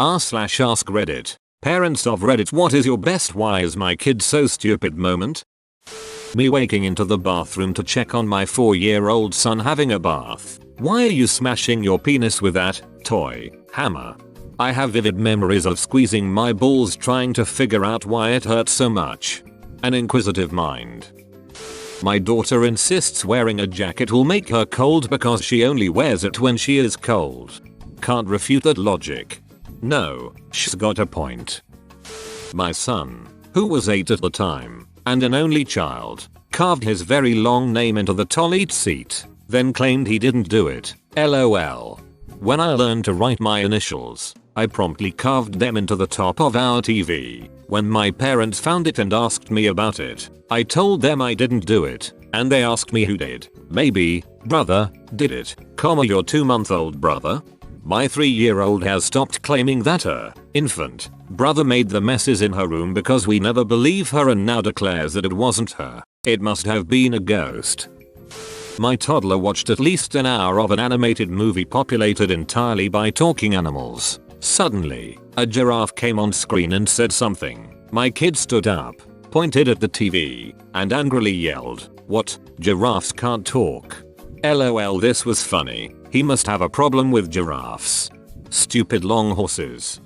r/AskReddit. Parents of Reddit, what is your best "why is my kid so stupid" moment? Me waking into the bathroom to check on my 4-year-old son having a bath. Why are you smashing your penis with that toy hammer? I have vivid memories of squeezing my balls trying to figure out why it hurts so much. An inquisitive mind. My daughter insists wearing a jacket will make her cold because she only wears it when she is cold. Can't refute that logic. No, she's got a point. My son, who was 8 at the time, and an only child, carved his very long name into the toilet seat, then claimed he didn't do it. LOL. When I learned to write my initials, I promptly carved them into the top of our TV. When my parents found it and asked me about it, I told them I didn't do it, and they asked me who did. Maybe, brother, did it, your 2-month-old brother? My 3-year-old has stopped claiming that her infant brother made the messes in her room because we never believe her and now declares that it wasn't her. It must have been a ghost. My toddler watched at least an hour of an animated movie populated entirely by talking animals. Suddenly, a giraffe came on screen and said something. My kid stood up, pointed at the TV, and angrily yelled, "What? Giraffes can't talk." LOL, this was funny. He must have a problem with giraffes. Stupid long horses.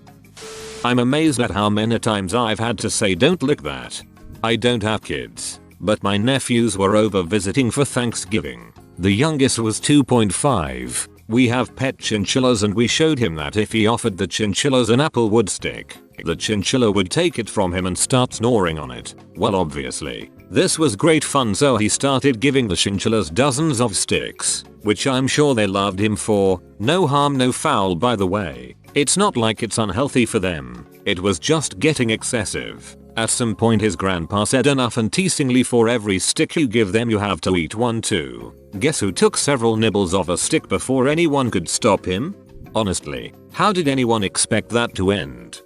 I'm amazed at how many times I've had to say don't lick that. I don't have kids, but my nephews were over visiting for Thanksgiving. The youngest was 2.5. We have pet chinchillas and we showed him that if he offered the chinchillas an apple wood stick, the chinchilla would take it from him and start snoring on it. Well, obviously, this was great fun, so he started giving the chinchillas dozens of sticks, which I'm sure they loved him for. No harm no foul, by the way. It's not like it's unhealthy for them. It was just getting excessive. At some point his grandpa said enough, and teasingly, for every stick you give them you have to eat one too. Guess who took several nibbles of a stick before anyone could stop him? Honestly, how did anyone expect that to end?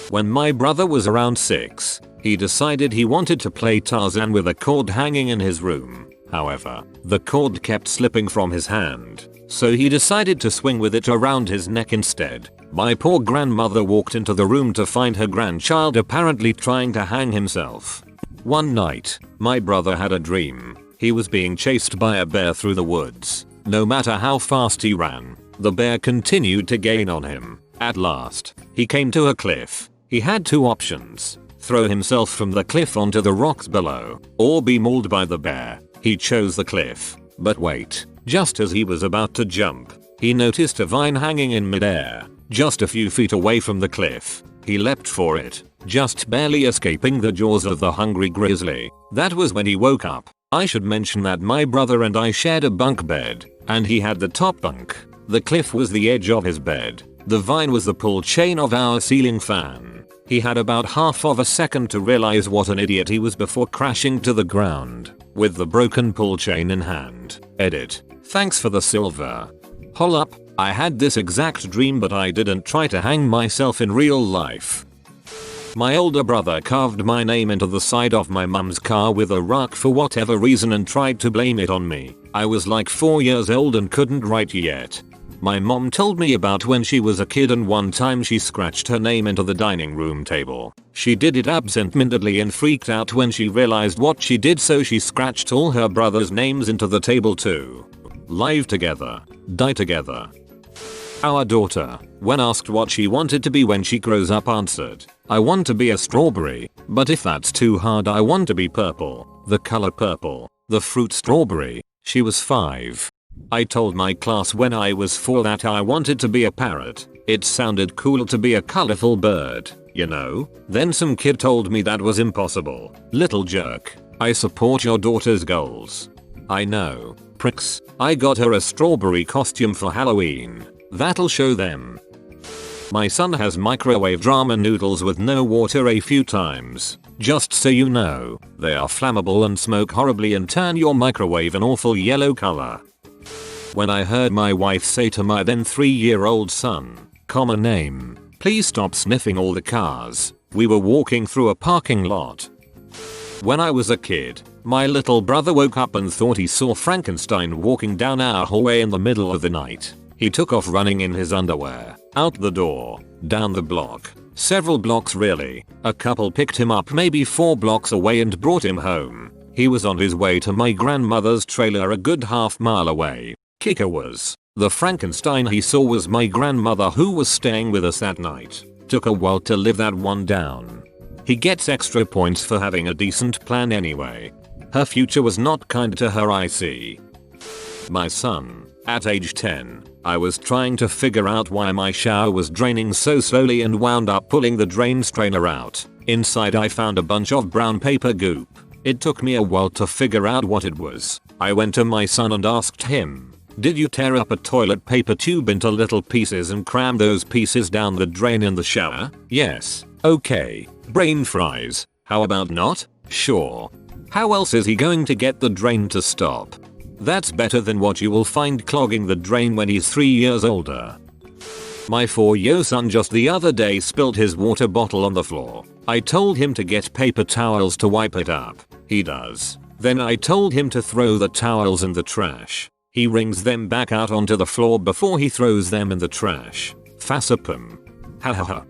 When my brother was around 6, he decided he wanted to play Tarzan with a cord hanging in his room. However, the cord kept slipping from his hand, so he decided to swing with it around his neck instead. My poor grandmother walked into the room to find her grandchild apparently trying to hang himself. One night, my brother had a dream. He was being chased by a bear through the woods. No matter how fast he ran, the bear continued to gain on him. At last, he came to a cliff. He had 2 options: throw himself from the cliff onto the rocks below, or be mauled by the bear. He chose the cliff. But wait, just as he was about to jump, he noticed a vine hanging in midair, just a few feet away from the cliff. He leapt for it, just barely escaping the jaws of the hungry grizzly. That was when he woke up. I should mention that my brother and I shared a bunk bed, and he had the top bunk. The cliff was the edge of his bed. The vine was the pull chain of our ceiling fan. He had about half of a second to realize what an idiot he was before crashing to the ground, with the broken pull chain in hand. Edit. Thanks for the silver. Hol up, I had this exact dream, but I didn't try to hang myself in real life. My older brother carved my name into the side of my mum's car with a rock for whatever reason and tried to blame it on me. I was like 4 years old and couldn't write yet. My mom told me about when she was a kid and one time she scratched her name into the dining room table. She did it absent-mindedly and freaked out when she realized what she did, so she scratched all her brothers' names into the table too. Live together, die together. Our daughter, when asked what she wanted to be when she grows up, answered, "I want to be a strawberry, but if that's too hard, I want to be purple." The color purple, the fruit strawberry. She was 5. I told my class when I was 4 that I wanted to be a parrot. It sounded cool to be a colorful bird, you know? Then some kid told me that was impossible. Little jerk. I support your daughter's goals. I know, pricks. I got her a strawberry costume for Halloween. That'll show them. My son has microwaved ramen noodles with no water a few times. Just so you know, they are flammable and smoke horribly and turn your microwave an awful yellow color. When I heard my wife say to my then 3-year-old son, common name, "Please stop sniffing all the cars," we were walking through a parking lot. When I was a kid, my little brother woke up and thought he saw Frankenstein walking down our hallway in the middle of the night. He took off running in his underwear, out the door, down the block. Several blocks really. A couple picked him up maybe 4 blocks away and brought him home. He was on his way to my grandmother's trailer a good half-mile away. Kicker was, the Frankenstein he saw was my grandmother who was staying with us that night. Took a while to live that one down. He gets extra points for having a decent plan anyway. Her future was not kind to her, I see. My son. At age 10, I was trying to figure out why my shower was draining so slowly and wound up pulling the drain strainer out. Inside I found a bunch of brown paper goop. It took me a while to figure out what it was. I went to my son and asked him, "Did you tear up a toilet paper tube into little pieces and cram those pieces down the drain in the shower?" "Yes." "Okay. Brain fries. How about not?" "Sure." How else is he going to get the drain to stop? That's better than what you will find clogging the drain when he's 3 years older. My 4-year son just the other day spilled his water bottle on the floor. I told him to get paper towels to wipe it up. He does. Then I told him to throw the towels in the trash. He wrings them back out onto the floor before he throws them in the trash. Fassapum. Ha ha ha.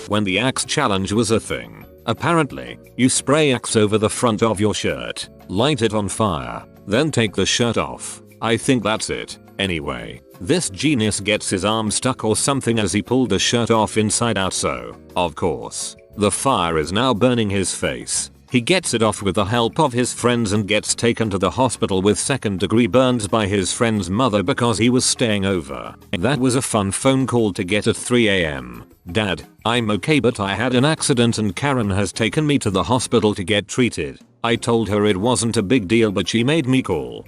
When the axe challenge was a thing, apparently, you spray axe over the front of your shirt, light it on fire, then take the shirt off. I think that's it. Anyway, this genius gets his arm stuck or something as he pulled the shirt off inside out, so, of course, the fire is now burning his face. He gets it off with the help of his friends and gets taken to the hospital with 2nd-degree burns by his friend's mother because he was staying over. That was a fun phone call to get at 3 AM. "Dad, I'm okay but I had an accident and Karen has taken me to the hospital to get treated." I told her it wasn't a big deal but she made me call.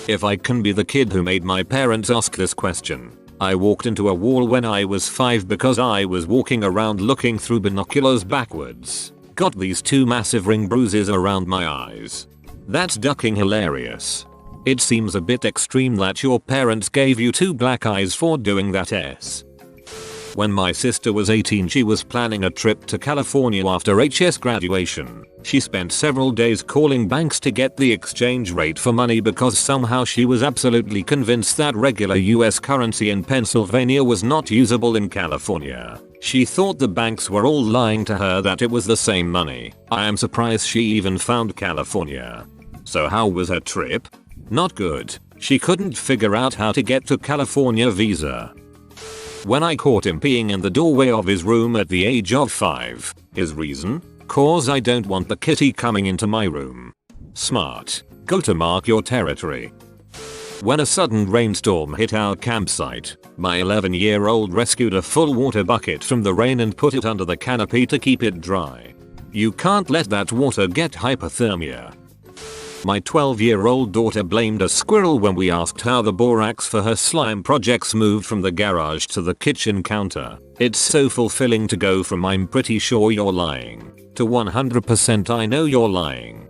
If I can be the kid who made my parents ask this question. I walked into a wall when I was 5 because I was walking around looking through binoculars backwards. Got these 2 massive ring bruises around my eyes. That's ducking hilarious. It seems a bit extreme that your parents gave you 2 black eyes for doing that. When my sister was 18 she was planning a trip to California after HS graduation. She spent several days calling banks to get the exchange rate for money because somehow she was absolutely convinced that regular US currency in Pennsylvania was not usable in California. She thought the banks were all lying to her that it was the same money. I am surprised she even found California. So how was her trip? Not good. She couldn't figure out how to get to California visa. When I caught him peeing in the doorway of his room at the age of 5. His reason? "Cause I don't want the kitty coming into my room." Smart. Go to mark your territory. When a sudden rainstorm hit our campsite, my 11-year-old rescued a full water bucket from the rain and put it under the canopy to keep it dry. You can't let that water get hypothermia. My 12-year-old daughter blamed a squirrel when we asked how the borax for her slime projects moved from the garage to the kitchen counter. It's so fulfilling to go from "I'm pretty sure you're lying" to 100% "I know you're lying."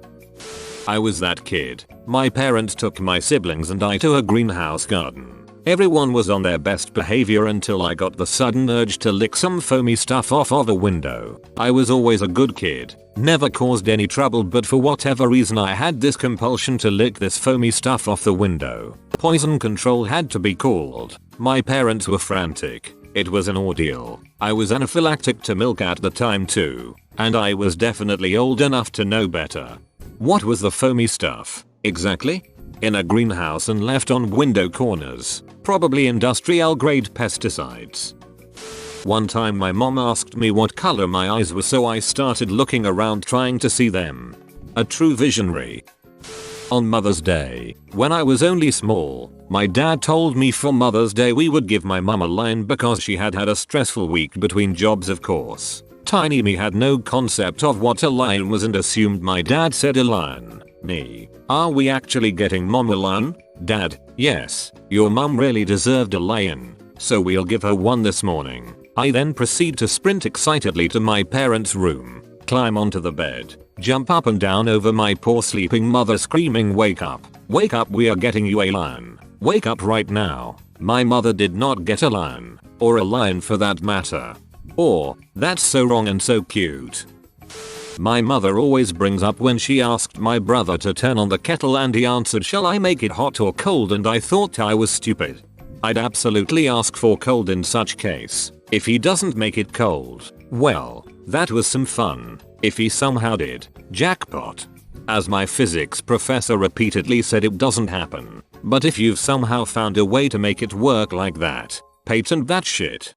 I was that kid. My parents took my siblings and I to a greenhouse garden. Everyone was on their best behavior until I got the sudden urge to lick some foamy stuff off of a window. I was always a good kid, never caused any trouble, but for whatever reason I had this compulsion to lick this foamy stuff off the window. Poison control had to be called. My parents were frantic. It was an ordeal. I was anaphylactic to milk at the time too, and I was definitely old enough to know better. What was the foamy stuff, exactly? In a greenhouse and left on window corners. Probably industrial grade pesticides. One time my mom asked me what color my eyes were, so I started looking around trying to see them. A true visionary. On Mother's Day, when I was only small, my dad told me for Mother's Day we would give my mom a lion because she had had a stressful week between jobs, of course. Tiny me had no concept of what a lion was and assumed my dad said a lion. Me. Are we actually getting mom a lion? Dad, yes, your mom really deserved a lion, so we'll give her one this morning. I then proceed to sprint excitedly to my parents' room, climb onto the bed, jump up and down over my poor sleeping mother screaming, wake up, we are getting you a lion. Wake up right now. My mother did not get a lion, or a lion for that matter. Or, that's so wrong and so cute. My mother always brings up when she asked my brother to turn on the kettle and he answered, "Shall I make it hot or cold?" and I thought I was stupid. I'd absolutely ask for cold in such case. If he doesn't make it cold, well, that was some fun. If he somehow did, jackpot. As my physics professor repeatedly said, it doesn't happen. But if you've somehow found a way to make it work like that, patent that shit.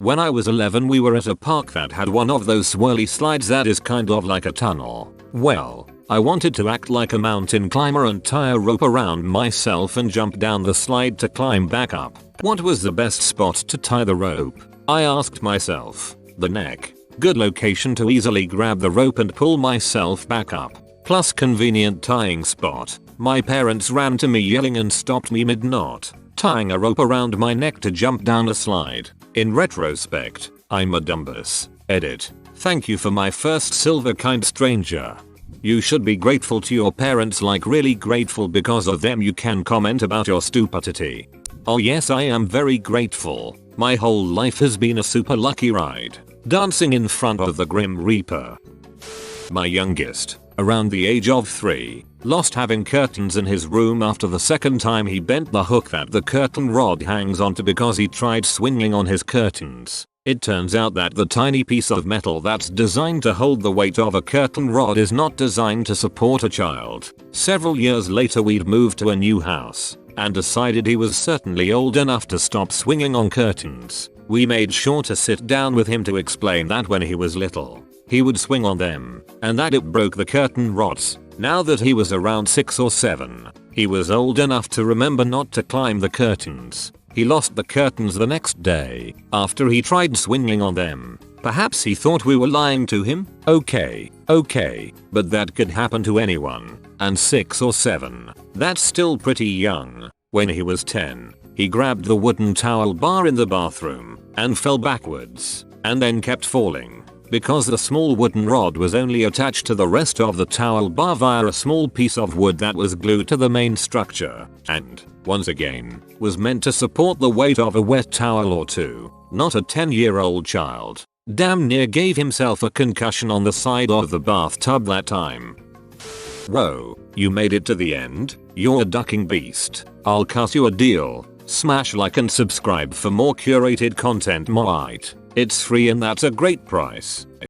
When I was 11, we were at a park that had one of those swirly slides that is kind of like a tunnel. Well, I wanted to act like a mountain climber and tie a rope around myself and jump down the slide to climb back up. What was the best spot to tie the rope? I asked myself. The neck. Good location to easily grab the rope and pull myself back up. Plus convenient tying spot. My parents ran to me yelling and stopped me mid-knot, tying a rope around my neck to jump down a slide. In retrospect, I'm a dumbass. Edit. Thank you for my first silver kind stranger. You should be grateful to your parents, like really grateful, because of them you can comment about your stupidity. Oh yes, I am very grateful. My whole life has been a super lucky ride. Dancing in front of the Grim Reaper. My youngest, around the age of 3, lost having curtains in his room after the second time he bent the hook that the curtain rod hangs onto because he tried swinging on his curtains. It turns out that the tiny piece of metal that's designed to hold the weight of a curtain rod is not designed to support a child. Several years later, we'd moved to a new house and decided he was certainly old enough to stop swinging on curtains. We made sure to sit down with him to explain that when he was little, he would swing on them and that it broke the curtain rods. Now that he was around 6 or 7, he was old enough to remember not to climb the curtains. He lost the curtains the next day after he tried swinging on them. Perhaps he thought we were lying to him? Okay, but that could happen to anyone. And 6 or 7, that's still pretty young. When he was 10, he grabbed the wooden towel bar in the bathroom and fell backwards and then kept falling because the small wooden rod was only attached to the rest of the towel bar via a small piece of wood that was glued to the main structure and, once again, was meant to support the weight of a wet towel or two, not a 10-year-old child. Damn near gave himself a concussion on the side of the bathtub that time. Whoa, you made it to the end? You're a ducking beast. I'll cut you a deal. Smash like and subscribe for more curated content. It's free and that's a great price.